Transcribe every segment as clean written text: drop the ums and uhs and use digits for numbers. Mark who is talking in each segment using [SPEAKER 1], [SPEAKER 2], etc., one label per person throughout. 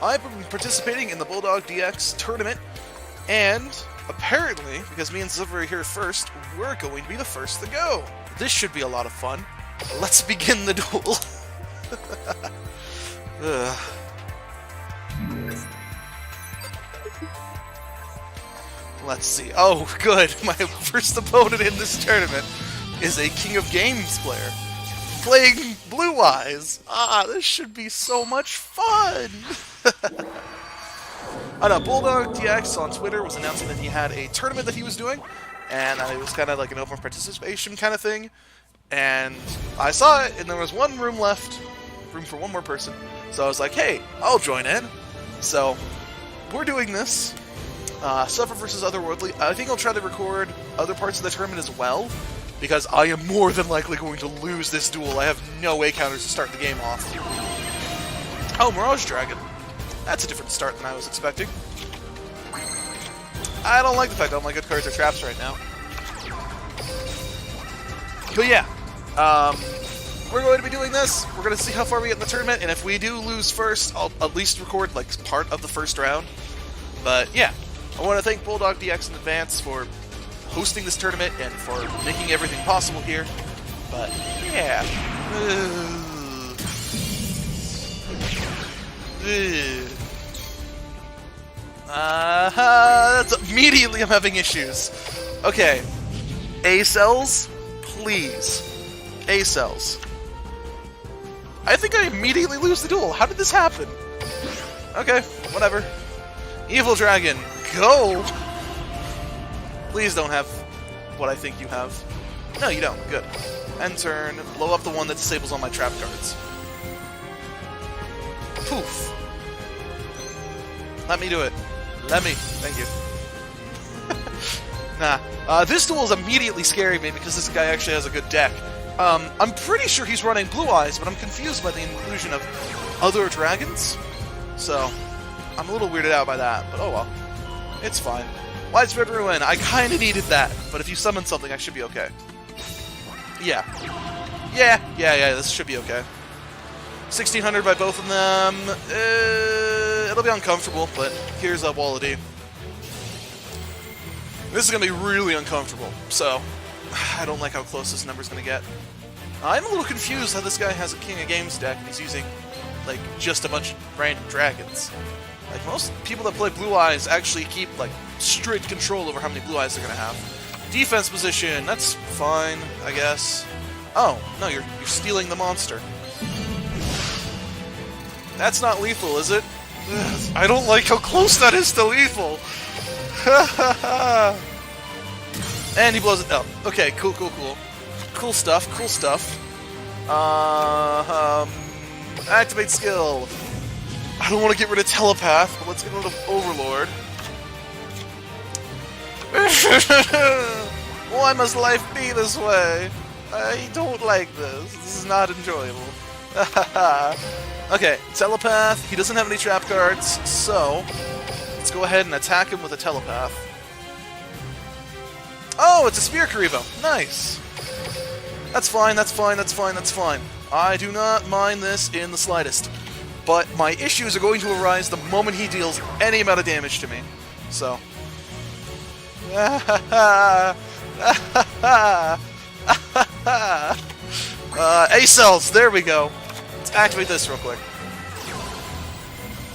[SPEAKER 1] I've been participating in the BulldogDX tournament, and apparently, because me and Silver are here first, we're going to be the first to go. This should be a lot of fun. Let's begin the duel. Let's see. Oh, good. My first opponent in this tournament is a King of Games player. Playing Blue Eyes. Ah, this should be so much fun. I know, BulldogDX on Twitter was announcing that he had a tournament that he was doing, and it was kind of like an open participation kind of thing. And I saw it, and there was one room left, room for one more person. So I was like, hey, I'll join in. So we're doing this. Suffer versus Otherworldly. I think I'll try to record other parts of the tournament as well, because I am more than likely going to lose this duel. I have no A counters to start the game off. Oh, Mirage Dragon. That's a different start than I was expecting. I don't like the fact all my good cards are traps right now. But yeah, we're going to be doing this. We're going to see how far we get in the tournament, and if we do lose first, I'll at least record like part of the first round. But yeah, I want to thank BulldogDX in advance for hosting this tournament and for making everything possible here. But yeah. That's immediately I'm having issues. Okay. A cells, please. A cells. I think I immediately lose the duel. How did this happen? Okay, whatever. Evil Dragon, go! Please don't have what I think you have. No, you don't. Good. End turn. Blow up the one that disables all my trap cards. Poof. Let me do it. Let me. Thank you. Nah. This duel is immediately scaring me because this guy actually has a good deck. I'm pretty sure he's running Blue Eyes, but I'm confused by the inclusion of other dragons. So, I'm a little weirded out by that, but oh well. It's fine. Widespread Ruin. I kind of needed that, but if you summon something, I should be okay. Yeah. Yeah, this should be okay. 1600 by both of them. It'll be uncomfortable, but here's a Wallaby. This is going to be really uncomfortable, so I don't like how close this number's going to get. I'm a little confused how this guy has a King of Games deck and he's using, like, just a bunch of random dragons. Like, most people that play Blue Eyes actually keep, like, strict control over how many Blue Eyes they're going to have. Defense position, that's fine, I guess. Oh, no, you're stealing the monster. That's not lethal, is it? Ugh, I don't like how close that is to lethal. And he blows it up. Okay, cool. Cool stuff. Activate skill. I don't want to get rid of Telepath, but let's get rid of Overlord. Why must life be this way? I don't like this. This is not enjoyable. Okay, Telepath. He doesn't have any trap cards, so let's go ahead and attack him with a Telepath. Oh, it's a Spear Karibo. Nice. That's fine. I do not mind this in the slightest. But my issues are going to arise the moment he deals any amount of damage to me. So. A-cells, there we go. Let's activate this real quick.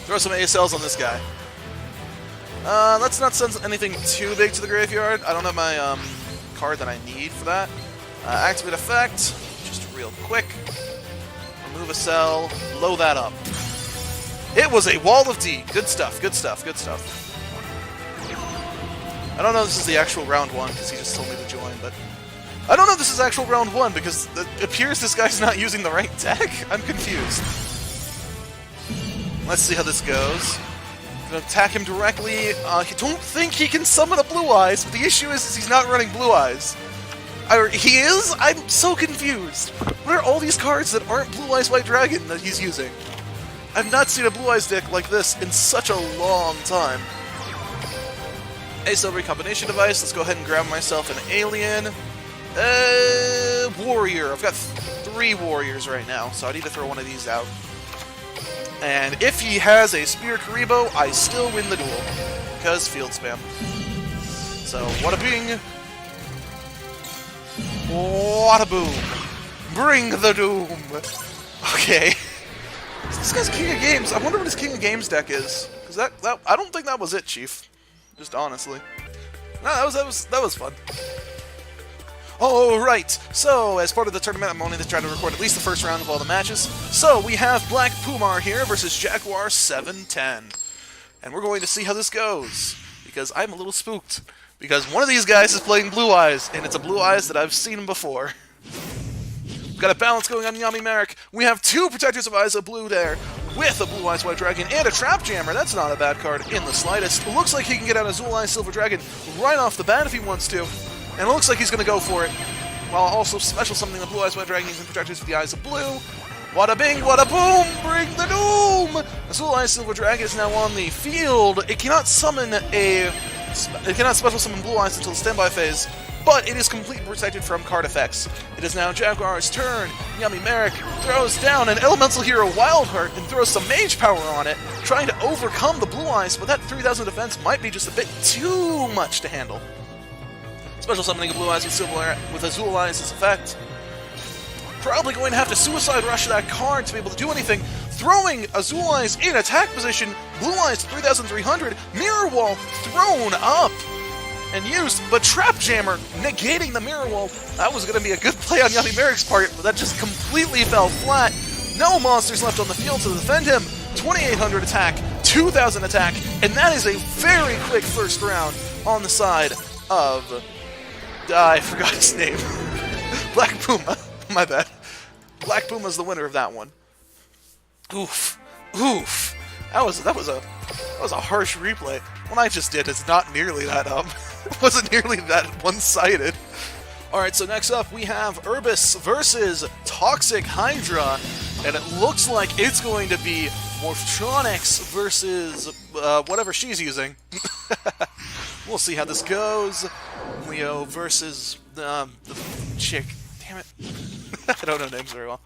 [SPEAKER 1] Throw some A-cells on this guy. Let's not send anything too big to the graveyard. I don't have my card that I need for that. Activate effect, just real quick. Remove a cell, blow that up. It was a wall of D. Good stuff. I don't know if this is the actual round one, because he just told me to join, but I don't know if this is actual round one, because it appears this guy's not using the right deck. I'm confused. Let's see how this goes. I'm gonna attack him directly. I don't think he can summon a Blue Eyes, but the issue is he's not running Blue Eyes. He is? I'm so confused. What are all these cards that aren't Blue Eyes White Dragon that he's using? I've not seen a Blue Eyes deck like this in such a long time. A-cell recombination device. Let's go ahead and grab myself an alien. Warrior. I've got 3 warriors right now, so I need to throw one of these out. And if he has a Spear Karibo, I still win the duel. Because field spam. So, wada bing. Wada boom. Bring the doom. Okay. So this guy's King of Games. I wonder what his King of Games deck is. Because that I don't think that was it, Chief. Just honestly. No, that was fun. Alright, so as part of the tournament, I'm only trying to record at least the first round of all the matches. So we have Black Pumar here versus Jaguar 710. And we're going to see how this goes. Because I'm a little spooked. Because one of these guys is playing Blue Eyes, and it's a Blue Eyes that I've seen him before. We've got a balance going on Yami Merrick. We have two Protectors of Eyes of Blue there, with a Blue Eyes White Dragon and a Trap Jammer. That's not a bad card in the slightest. It looks like he can get out a Duel Eyes Silver Dragon right off the bat if he wants to. And it looks like he's going to go for it, while also special summoning the Blue Eyes White Dragon using Protectors of the Eyes of Blue. Wada bing, wada boom, bring the doom! The Duel Eyes Silver Dragon is now on the field. It cannot summon it cannot special summon Blue Eyes until the standby phase, but it is completely protected from card effects. It is now Jaguar's turn. Yami Merrick throws down an Elemental Hero Wildheart and throws some Mage Power on it, trying to overcome the Blue Eyes, but that 3000 defense might be just a bit too much to handle. Special summoning of Blue Eyes with Azul Eyes' effect. Probably going to have to Suicide Rush that card to be able to do anything. Throwing Azul Eyes in attack position, Blue Eyes 3,300, Mirror Wall thrown up and used, but Trap Jammer negating the Mirror Wall. That was going to be a good play on Yami Merrick's part, but that just completely fell flat. No monsters left on the field to defend him. 2,800 attack, 2,000 attack, and that is a very quick first round on the side of... I forgot his name. Black Puma. My bad. Black Puma's the winner of that one. Oof. Oof. That was a harsh replay. What I just did is not nearly that it wasn't nearly that one-sided. Alright, so next up we have Urbis versus Toxic Hydra. And it looks like it's going to be Morphtronics versus whatever she's using. We'll see how this goes. Leo versus the chick. Damn it. I don't know names very well.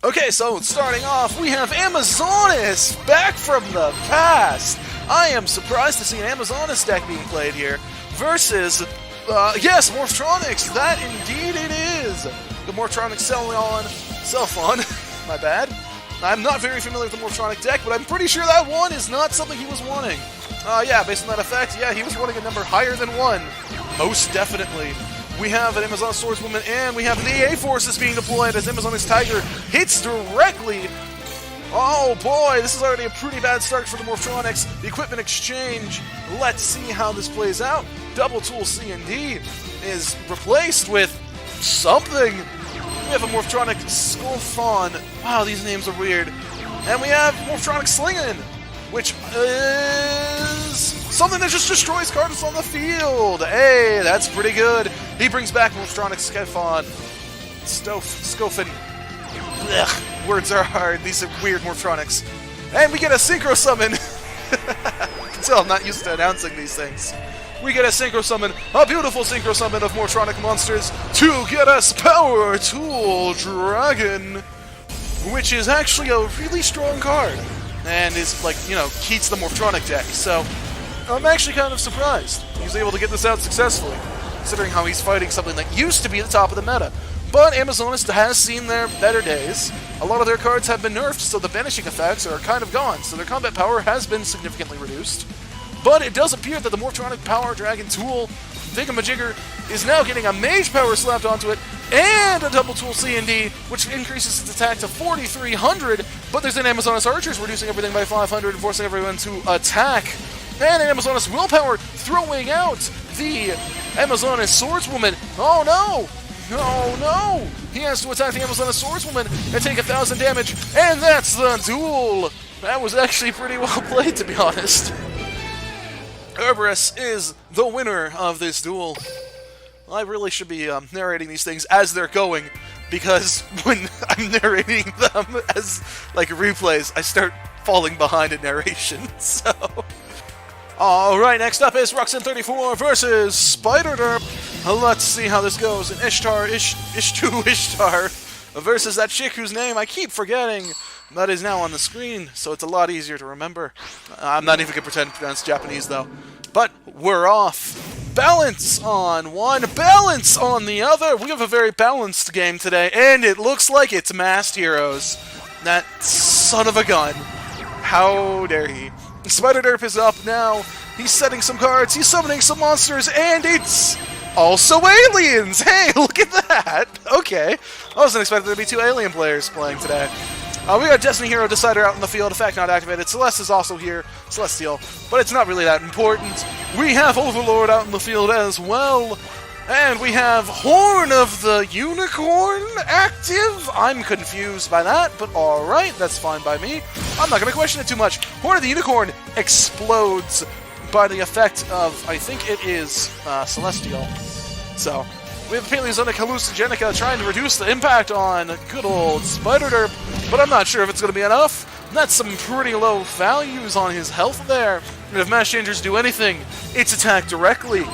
[SPEAKER 1] Okay, so starting off, we have Amazonas back from the past. I am surprised to see an Amazonas deck being played here. Versus, yes, Morphtronics. That indeed it is. The Morphtronics Self-on. My bad. I'm not very familiar with the Morphtronic deck, but I'm pretty sure that one is not something he was wanting. Yeah, based on that effect, yeah, he was wanting a number higher than 1. Most definitely. We have an Amazon Swordswoman, and we have the EA forces being deployed as Amazon's Tiger hits directly. Oh boy, this is already a pretty bad start for the Morphtronics. The equipment exchange. Let's see how this plays out. Double Tool C&D is replaced with something. We have a Morphtronic Skullfawn. Wow, these names are weird. And we have Morphtronic Slingin', which is something that just destroys cards on the field. Hey, that's pretty good. He brings back Morphtronic Skullfawn. Scofin. Ugh, words are hard. These are weird Morphtronics. And we get a Synchro Summon. You can tell I'm not used to announcing these things. We get a Synchro Summon, a beautiful Synchro Summon of Morphtronic monsters to get us Power Tool Dragon, which is actually a really strong card, and is, like, you know, keeps the Morphtronic deck, so I'm actually kind of surprised he's able to get this out successfully, considering how he's fighting something that used to be the top of the meta. But Amazonas has seen their better days. A lot of their cards have been nerfed, so the banishing effects are kind of gone, so their combat power has been significantly reduced. But it does appear that the Morphtronic Power Dragon Tool Thingamajigger is now getting a Mage Power slapped onto it, and a Double Tool C&D, which increases its attack to 4,300, but there's an Amazonas Archers reducing everything by 500 and forcing everyone to attack. And an Amazonas Willpower throwing out the Amazonas Swordswoman. Oh no! Oh no! He has to attack the Amazonas Swordswoman and take 1,000 damage, and that's the duel! That was actually pretty well played, to be honest. Cerberus is the winner of this duel. I really should be narrating these things as they're going, because when I'm narrating them as, like, replays, I start falling behind in narration, so... Alright, next up is Ruxin34 versus Spider-Derp. Let's see how this goes. And Ishtar versus that chick whose name I keep forgetting. That is now on the screen, so it's a lot easier to remember. I'm not even going to pretend to pronounce Japanese, though. But we're off. Balance on one, balance on the other. We have a very balanced game today, and it looks like it's Masked Heroes. That son of a gun. How dare he? Spider Derp is up now. He's setting some cards, he's summoning some monsters, and it's also aliens! Hey, look at that! Okay. I wasn't expecting there to be 2 alien players playing today. We got Destiny Hero Decider out in the field, effect not activated. Celeste is also here, Celestial, but it's not really that important. We have Overlord out in the field as well, and we have Horn of the Unicorn active. I'm confused by that, but alright, that's fine by me. I'm not going to question it too much. Horn of the Unicorn explodes by the effect of, I think it is Celestial. So, we have Paleozoic Hallucigenica trying to reduce the impact on good old Spider Derp, but I'm not sure if it's going to be enough. That's some pretty low values on his health there. And if Mass Changers do anything, it's attack directly.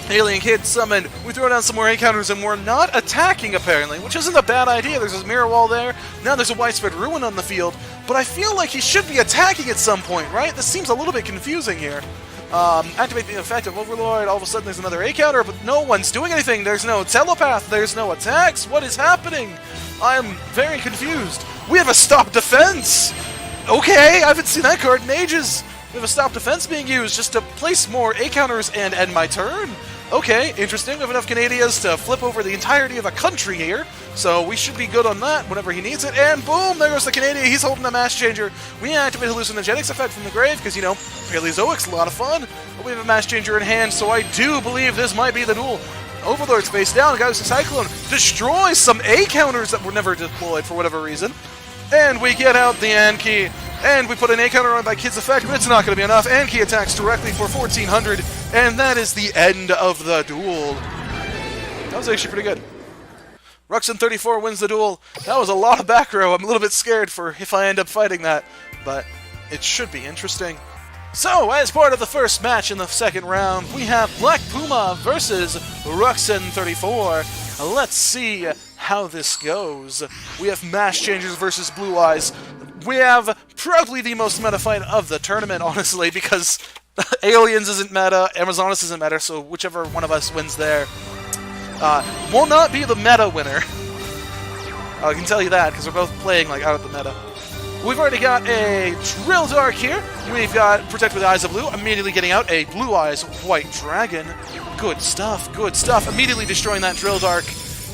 [SPEAKER 1] Alien Kid summoned. We throw down some more A counters and we're not attacking apparently, which isn't a bad idea. There's this mirror wall there. Now there's a widespread ruin on the field, but I feel like he should be attacking at some point, right? This seems a little bit confusing here. Activate the effect of Overlord, all of a sudden there's another A-counter, but no one's doing anything. There's no telepath, there's no attacks. What is happening? I am very confused. We have a stop defense! Okay, I haven't seen that card in ages. We have a stop defense being used just to place more A-counters and end my turn. Okay, interesting. We have enough Canadias to flip over the entirety of a country here, so we should be good on that whenever he needs it. And boom, there goes the Canadian. He's holding the Mass Changer. We activate Hallucinogenics effect from the grave because, you know, Paleozoic's a lot of fun. But we have a Mass Changer in hand, so I do believe this might be the duel. Overlord's face down. Guys, Cyclone destroys some A counters that were never deployed for whatever reason. And we get out the Anki. And we put an A-counter on by Kid's effect, but it's not going to be enough. Anki attacks directly for 1400, and that is the end of the duel. That was actually pretty good. Ruxin34 wins the duel. That was a lot of back row. I'm a little bit scared for if I end up fighting that, but it should be interesting. So, as part of the first match in the second round, we have Black Puma versus Ruxin34. Let's see how this goes. We have Mass Changers versus Blue Eyes. We have probably the most meta fight of the tournament, honestly, because Aliens isn't meta, Amazonas isn't meta, so whichever one of us wins there will not be the meta winner. I can tell you that, because we're both playing like out of the meta. We've already got a Drill Dark here. We've got Protect with Eyes of Blue, immediately getting out a Blue Eyes White Dragon. Good stuff, good stuff. Immediately destroying that Drill Dark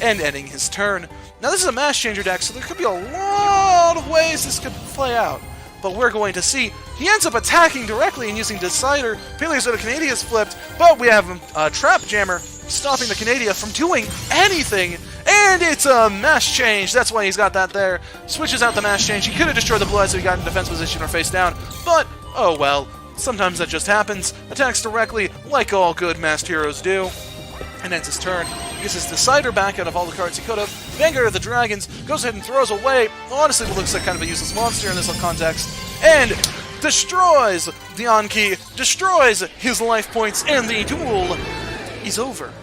[SPEAKER 1] and ending his turn. Now this is a Mass Changer deck, so there could be a lot of ways this could play out. But we're going to see. He ends up attacking directly and using Decider. Paleozoic Canadia is flipped, but we have a Trap Jammer stopping the Canadia from doing anything. And it's a Mass Change. That's why he's got that there. Switches out the Mass Change. He could have destroyed the Blue Eyes if he got in defense position or face down. But, oh well. Sometimes that just happens. Attacks directly, like all good Masked Heroes do. And ends his turn. He gets his Decider back out of all the cards he could have. Vanguard of the Dragons goes ahead and throws away, honestly, what looks like kind of a useless monster in this context, and destroys the Anki, destroys his life points, and the duel is over.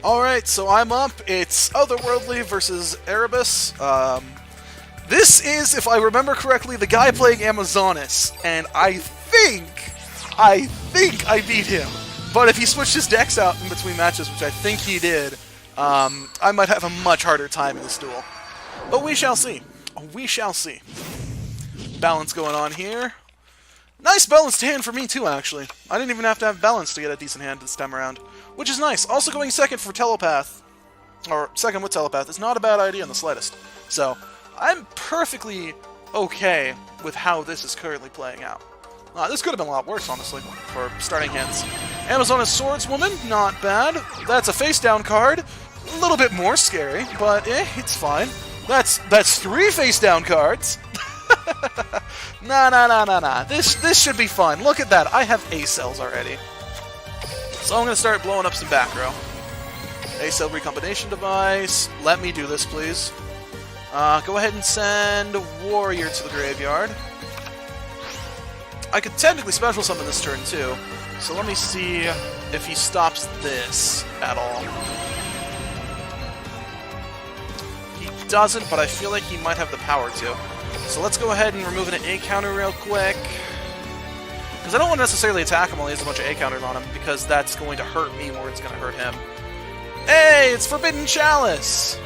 [SPEAKER 1] Alright, so I'm up. It's Otherworldly versus Erebus. This is, if I remember correctly, the guy playing Amazonas, and I think I beat him. But if he switched his decks out in between matches, which I think he did, I might have a much harder time in this duel. But we shall see. We shall see. Balance going on here. Nice balanced hand for me too, actually. I didn't even have to have balance to get a decent hand this time around, which is nice. Also going second for Telepath, or second with Telepath, is not a bad idea in the slightest. So, I'm perfectly okay with how this is currently playing out. This could have been a lot worse, honestly, for starting hands. Amazonas Swordswoman, not bad. That's a face-down card. A little bit more scary, but it's fine. That's 3 face-down cards. Nah. This should be fun. Look at that. I have A-cells already. So I'm going to start blowing up some back row. A-cell recombination device. Let me do this, please. Go ahead and send Warrior to the graveyard. I could technically special summon this turn too, so let me see if he stops this at all. He doesn't, but I feel like he might have the power to. So let's go ahead and remove an A counter real quick. Because I don't want to necessarily attack him while he has a bunch of A counters on him, because that's going to hurt me more than it's going to hurt him. Hey, it's Forbidden Chalice!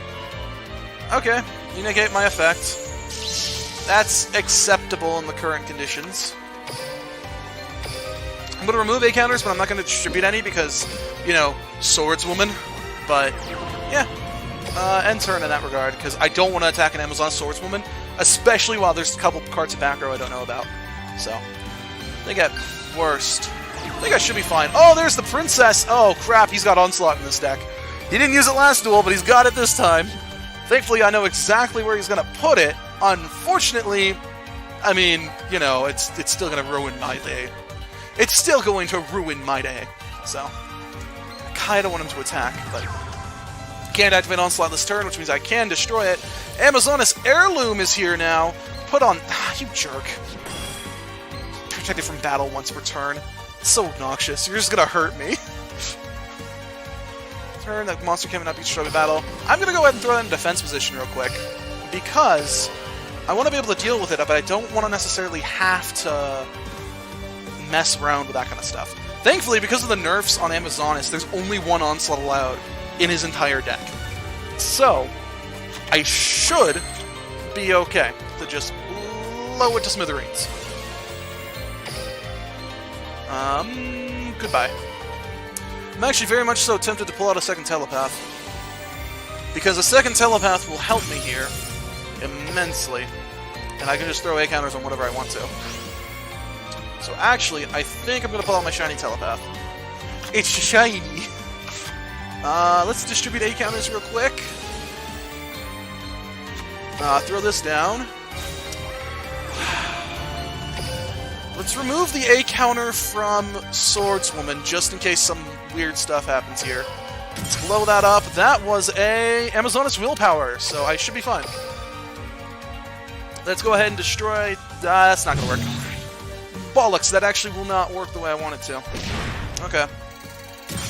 [SPEAKER 1] Okay, you negate my effect. That's acceptable in the current conditions. I'm going to remove A counters, but I'm not going to distribute any because, you know, swordswoman. But, yeah. End turn in that regard, because I don't want to attack an Amazon swordswoman, especially while there's a couple cards of back row I don't know about. So, they get worst. I think I should be fine. Oh, there's the princess! Oh, crap, he's got Onslaught in this deck. He didn't use it last duel, but he's got it this time. Thankfully, I know exactly where he's going to put it. Unfortunately, I mean, you know, it's still going to ruin my day. It's still going to ruin my day. So, I kind of want him to attack, but can't activate Onslaught this turn, which means I can destroy it. Amazonas Heirloom is here now. Put on... you jerk. Protected from battle once per turn. It's so obnoxious. You're just going to hurt me. Turn, that monster cannot be destroyed by battle. I'm going to go ahead and throw that in defense position real quick, because I want to be able to deal with it, but I don't want to necessarily have to mess around with that kind of stuff. Thankfully, because of the nerfs on Amazonas, there's only one Onslaught allowed in his entire deck. So, I should be okay to just blow it to smithereens. Goodbye. I'm actually very much so tempted to pull out a second telepath, because a second telepath will help me here immensely, and I can just throw A counters on whatever I want to. So actually, I think I'm going to pull out my shiny telepath. It's shiny! Let's distribute A counters real quick. Throw this down. Let's remove the A counter from Swordswoman, just in case some weird stuff happens here. Let's blow that up. That was a Amazonas Willpower, so I should be fine. Let's go ahead and destroy... that's not going to work. Bollocks, that actually will not work the way I want it to. Okay.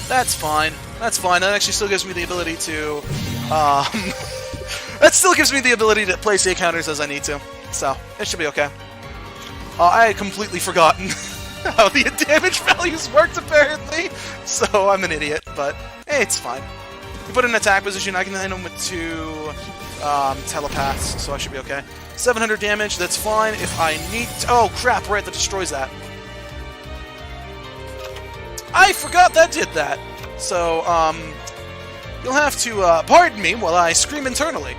[SPEAKER 1] That's fine. That's fine. That actually still gives me the ability to... that still gives me the ability to place A counters as I need to. So, it should be okay. I had completely forgotten how the damage values worked, apparently. So, I'm an idiot, but hey, it's fine. We put in an attack position, I can hit him with 2 telepaths, so I should be okay. 700 damage, that's fine. If I need to... oh, crap, right, that destroys that. I forgot that did that. So, you'll have to, pardon me while I scream internally.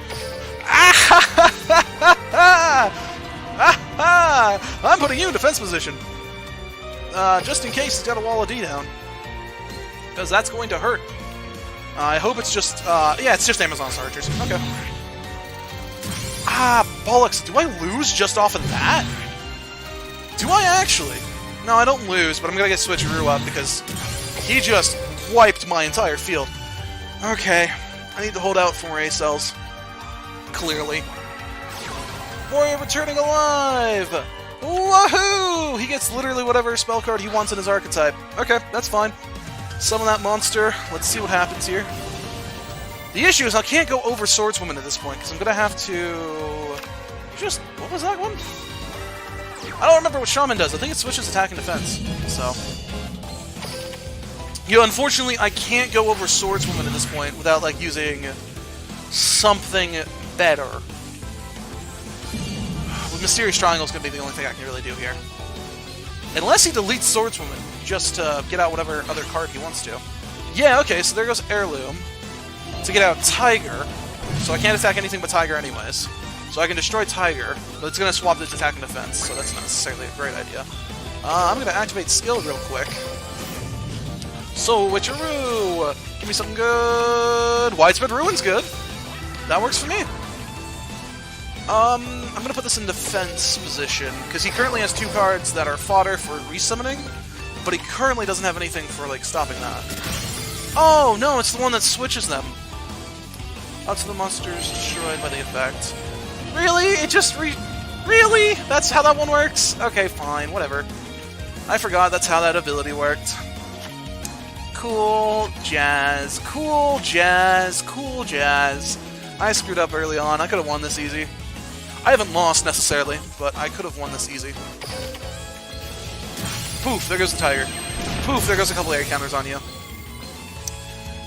[SPEAKER 1] I'm putting you in defense position. Just in case he's got a wall of D down. Because that's going to hurt. I hope it's just, yeah, it's just Amazon's archers. Okay. Bollocks, do I lose just off of that? Do I actually? No, I don't lose, but I'm gonna get Switcheroo up because he just wiped my entire field. Okay, I need to hold out for more A cells. Clearly. Warrior returning alive! Woohoo! He gets literally whatever spell card he wants in his archetype. Okay, that's fine. Summon that monster. Let's see what happens here. The issue is I can't go over Swordswoman at this point, because I'm going to have to... just... what was that one? I don't remember what Shaman does. I think it switches attack and defense. So... you know, unfortunately, I can't go over Swordswoman at this point without, like, using something better. With Mysterious Triangle is going to be the only thing I can really do here. Unless he deletes Swordswoman, just to get out whatever other card he wants to. Yeah, okay, so there goes Heirloom. To get out Tiger, so I can't attack anything but Tiger anyways. So I can destroy Tiger, but it's going to swap this attack and defense, so that's not necessarily a great idea. I'm going to activate skill real quick. So, Witcheroo! Give me something good! Widespread Ruin's good! That works for me. I'm going to put this in defense position, because he currently has 2 cards that are fodder for resummoning, but he currently doesn't have anything for, like, stopping that. Oh, no, it's the one that switches them. Up to the monsters destroyed by the effect. Really? It just really? That's how that one works? Okay, fine, whatever. I forgot that's how that ability worked. Cool jazz, cool jazz, cool jazz. I screwed up early on. I could have won this easy. I haven't lost necessarily, but I could have won this easy. Poof, there goes the Tiger. Poof, there goes a couple air counters on you.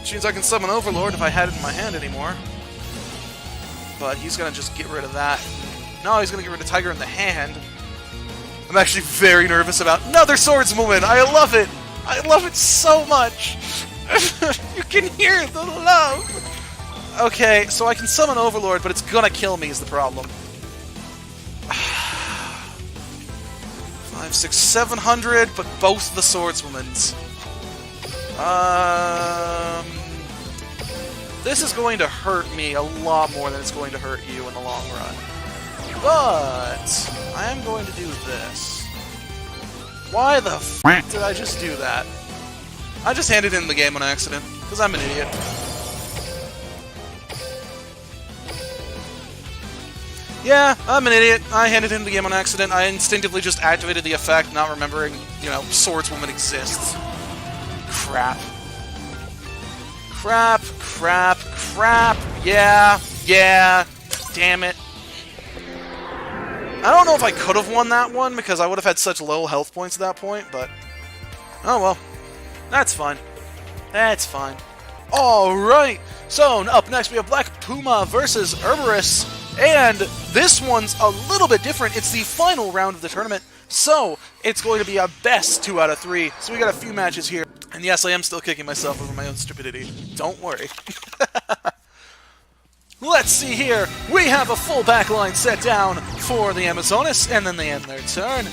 [SPEAKER 1] Which means I can summon Overlord if I had it in my hand anymore. But he's gonna just get rid of that. No, he's gonna get rid of Tiger in the hand. I'm actually very nervous about another swordswoman. I love it. I love it so much. You can hear the love. Okay, so I can summon Overlord, but it's gonna kill me is the problem. 5, 6, 700, but both the swordswomen's. This is going to hurt me a lot more than it's going to hurt you in the long run. But I am going to do this. Why the f did I just do that? I just handed in the game on accident, because I'm an idiot. Yeah, I'm an idiot. I handed in the game on accident. I instinctively just activated the effect, not remembering, you know, Swordswoman exists. Crap. Crap, crap, crap. Yeah, damn it. I don't know if I could have won that one, because I would have had such low health points at that point, but... oh well. That's fine. That's fine. Alright, so up next we have Black Puma versus Herberus, and this one's a little bit different. It's the final round of the tournament, so it's going to be a best 2 out of 3. So we got a few matches here, and yes, I am still kicking myself over my own stupidity. Don't worry. Let's see here. We have a full backline set down for the Amazonas, and then they end their turn.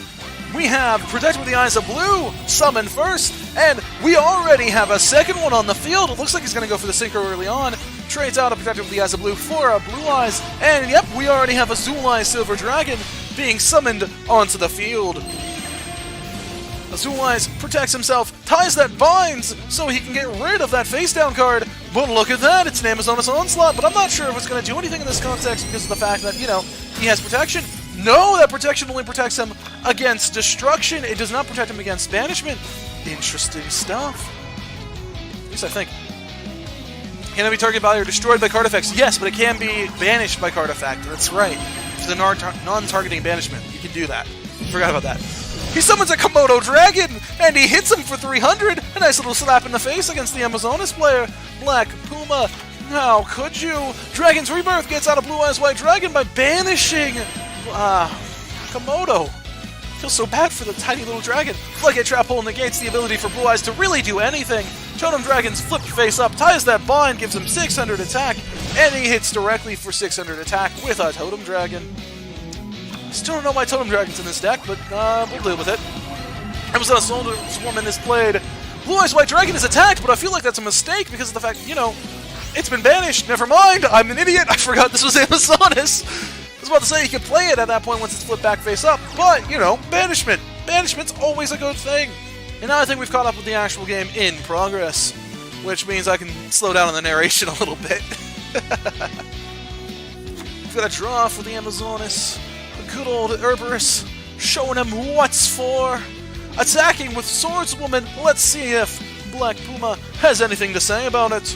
[SPEAKER 1] We have Protect with the Eyes of Blue, summon first, and we already have a second one on the field. It looks like he's going to go for the Synchro early on. Trades out a Protect with the Eyes of Blue for a Blue Eyes, and yep, we already have a Zulai Silver Dragon being summoned onto the field. Zulai protects himself, ties that binds, so he can get rid of that face-down card. But look at that, it's an Amazonas Onslaught, but I'm not sure if it's going to do anything in this context because of the fact that, you know, he has protection. No, that protection only protects him against destruction. It does not protect him against banishment. Interesting stuff. At least I think. Can it be targeted by or destroyed by card effects? Yes, but it can be banished by card effect. That's right. For the non-targeting banishment, you can do that. Forgot about that. He summons a Komodo Dragon, and he hits him for 300. A nice little slap in the face against the Amazonas player. Black Puma. How could you? Dragon's Rebirth gets out of Blue Eyes White Dragon by banishing Komodo. Feels so bad for the tiny little dragon. Floodgate Trap Hole negates the ability for Blue Eyes to really do anything. Totem Dragon's flipped face up, ties that bind, gives him 600 attack, and he hits directly for 600 attack with a Totem Dragon. Still don't know why Totem Dragon's in this deck, but we'll deal with it. Amazonas Woman is played. Blue Eyes White Dragon is attacked, but I feel like that's a mistake because of the fact, you know, it's been banished. Never mind, I'm an idiot. I forgot this was Amazonas. I was about to say you could play it at that point once it's flipped back face up, but, you know, banishment. Banishment's always a good thing. And now I think we've caught up with the actual game in progress, which means I can slow down on the narration a little bit. We've got a draw for the Amazonas. The good old Herberus showing him what's for. Attacking with Swordswoman. Let's see if Black Puma has anything to say about it.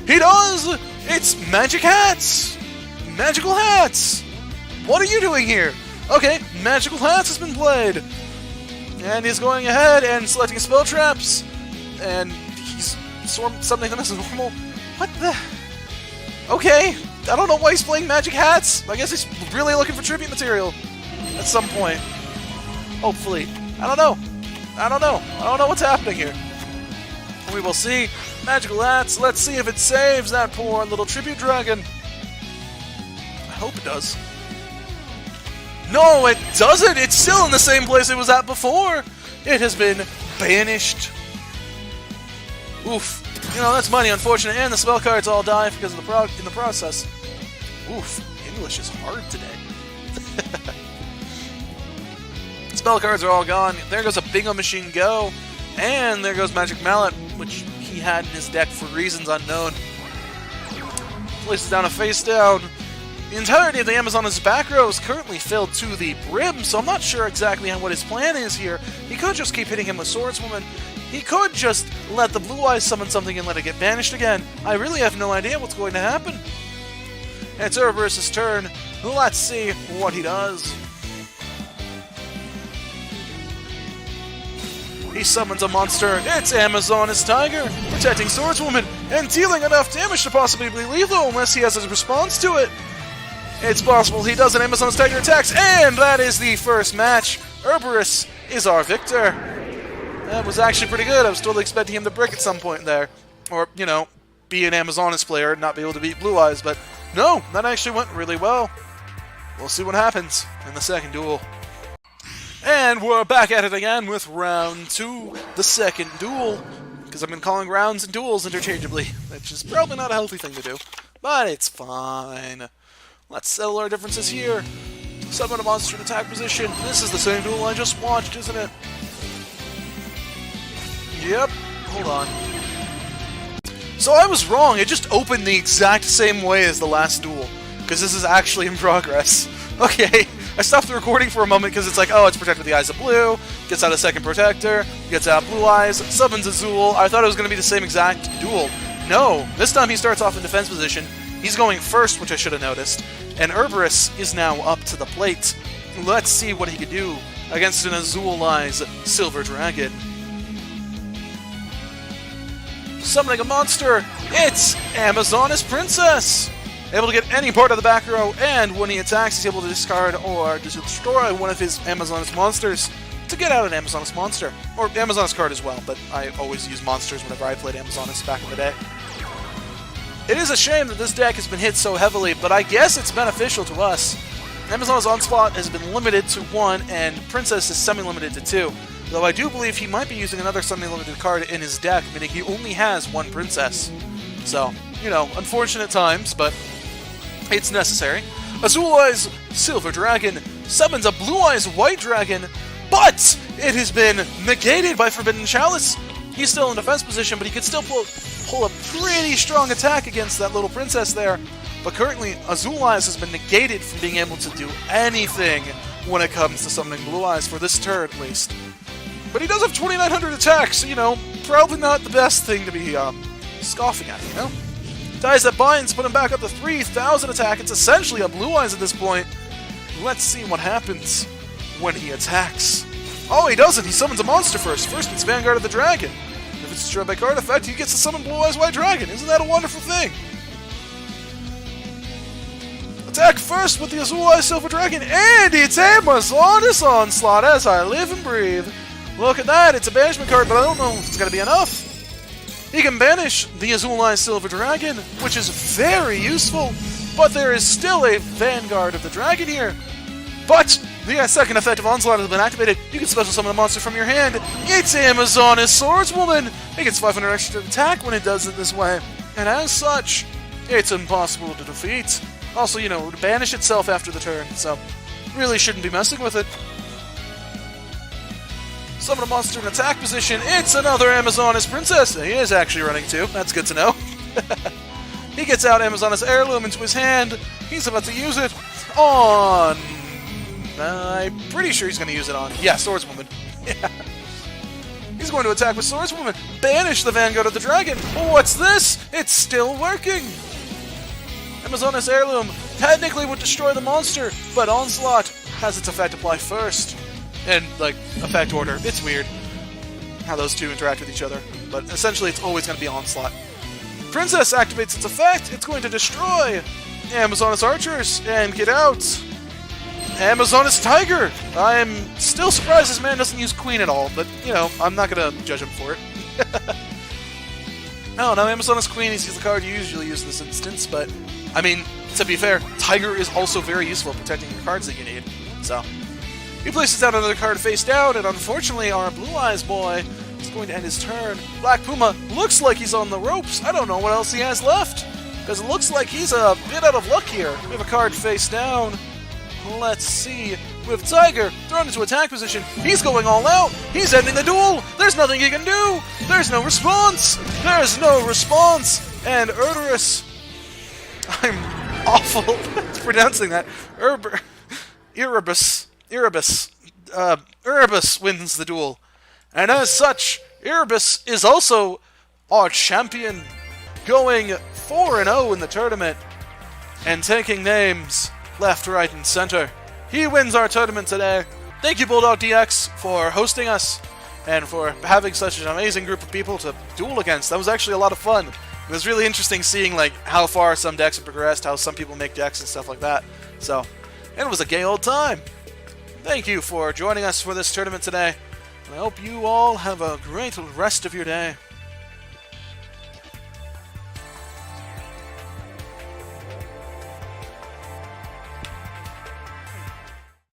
[SPEAKER 1] He does! It's Magic Hats! Magical Hats! What are you doing here? Okay, Magical Hats has been played. And he's going ahead and selecting spell traps. And he's something that is normal. What the? Okay, I don't know why he's playing Magic Hats. I guess he's really looking for tribute material at some point. Hopefully. I don't know. I don't know what's happening here. We will see. Magical Hats. Let's see if it saves that poor little tribute dragon. I hope it does. No, it doesn't! It's still in the same place it was at before! It has been banished. Oof. You know, that's money, unfortunate, and the spell cards all die because of in the process. Oof. English is hard today. Spell cards are all gone. There goes a Bingo Machine Go. And there goes Magic Mallet, which he had in his deck for reasons unknown. Places down a face down. The entirety of the Amazonas back row is currently filled to the brim, so I'm not sure exactly what his plan is here. He could just keep hitting him with Swordswoman. He could just let the Blue Eyes summon something and let it get banished again. I really have no idea what's going to happen. It's Cerberus' turn. Let's see what he does. He summons a monster. It's Amazoness Tiger, protecting Swordswoman and dealing enough damage to possibly be lethal unless he has a response to it. It's possible he does, an Amazoness Tiger attacks, and that is the first match. Cerberus is our victor. That was actually pretty good. I was totally expecting him to brick at some point there. Or, you know, be an Amazoness player and not be able to beat Blue Eyes, but no, that actually went really well. We'll see what happens in the second duel. And we're back at it again with round 2, the second duel. Because I've been calling rounds and duels interchangeably, which is probably not a healthy thing to do. But it's fine. Let's settle our differences here. Summon a monster in attack position. This is the same duel I just watched, isn't it? Yep. Hold on. So I was wrong. It just opened the exact same way as the last duel. Because this is actually in progress. Okay. I stopped the recording for a moment because it's like, oh, it's protected with the Eyes of Blue, gets out a second Protector, gets out Blue Eyes, summons Azul. I thought it was going to be the same exact duel. No, this time he starts off in defense position. He's going first, which I should have noticed, and Cerberus is now up to the plate. Let's see what he can do against an Azul Eyes Silver Dragon. Summoning a monster, it's Amazoness Princess! Able to get any part of the back row, and when he attacks, he's able to discard or destroy one of his Amazoness monsters to get out an Amazoness monster. Or Amazoness card as well, but I always use monsters whenever I played Amazoness back in the day. It is a shame that this deck has been hit so heavily, but I guess it's beneficial to us. Amazoness Onslaught has been limited to 1, and Princess is semi-limited to 2. Though I do believe he might be using another semi-limited card in his deck, meaning he only has 1 Princess. So, you know, unfortunate times, but it's necessary. Azul Eyes Silver Dragon summons a Blue Eyes White Dragon, but it has been negated by Forbidden Chalice. He's still in defense position, but he could still pull a pretty strong attack against that little princess there. But currently, Azul Eyes has been negated from being able to do anything when it comes to summoning Blue Eyes, for this turn at least. But he does have 2,900 attacks, so, you know, probably not the best thing to be scoffing at, you know? Ties that binds, put him back up to 3,000 attack. It's essentially a Blue Eyes at this point. Let's see what happens when he attacks. Oh, he doesn't. He summons a monster first. First, it's Vanguard of the Dragon. If it's destroyed by card effect, he gets to summon Blue Eyes White Dragon. Isn't that a wonderful thing? Attack first with the Azul Eyes Silver Dragon, and it's Amazoness Onslaught as I live and breathe. Look at that. It's a banishment card, but I don't know if it's going to be enough. He can banish the Azul Eyes Silver Dragon, which is very useful, but there is still a Vanguard of the Dragon here. But the second effect of Onslaught has been activated. You can special summon a monster from your hand. It's Amazoness Swordswoman. It gets 500 extra attack when it does it this way, and as such, it's impossible to defeat. Also, you know, it would banish itself after the turn, so really shouldn't be messing with it. Summon a monster in attack position. It's another Amazoness Princess. He is actually running too. That's good to know. He gets out Amazoness Heirloom into his hand. He's about to use it on... I'm pretty sure he's going to use it on... Yeah, Swordswoman. Yeah. He's going to attack with Swordswoman. Banish the Vanguard of the Dragon. What's this? It's still working. Amazoness Heirloom technically would destroy the monster, but Onslaught has its effect apply first. And, like, effect order. It's weird how those two interact with each other. But essentially, it's always going to be Onslaught. Princess activates its effect. It's going to destroy Amazoness Archers and get out Amazoness Tiger. I'm still surprised this man doesn't use Queen at all. But, you know, I'm not going to judge him for it. No, Amazoness Queen is the card you usually use in this instance. But, I mean, to be fair, Tiger is also very useful at protecting your cards that you need. So... he places out another card face down, and unfortunately our Blue Eyes boy is going to end his turn. Black Puma looks like he's on the ropes. I don't know what else he has left, because it looks like he's a bit out of luck here. We have a card face down. Let's see. With Tiger thrown into attack position, he's going all out. He's ending the duel. There's nothing he can do. There's no response. There's no response. And Cerberus, I'm awful at pronouncing that. Erebus wins the duel. And as such, Erebus is also our champion, going 4-0 in the tournament. and taking names left, right, and center. He wins our tournament today. Thank you, BulldogDX, for hosting us and for having such an amazing group of people to duel against. That was actually a lot of fun. It was really interesting seeing like how far some decks have progressed, how some people make decks and stuff like that. So, it was a gay old time. Thank you for joining us for this tournament today. And I hope you all have a great rest of your day.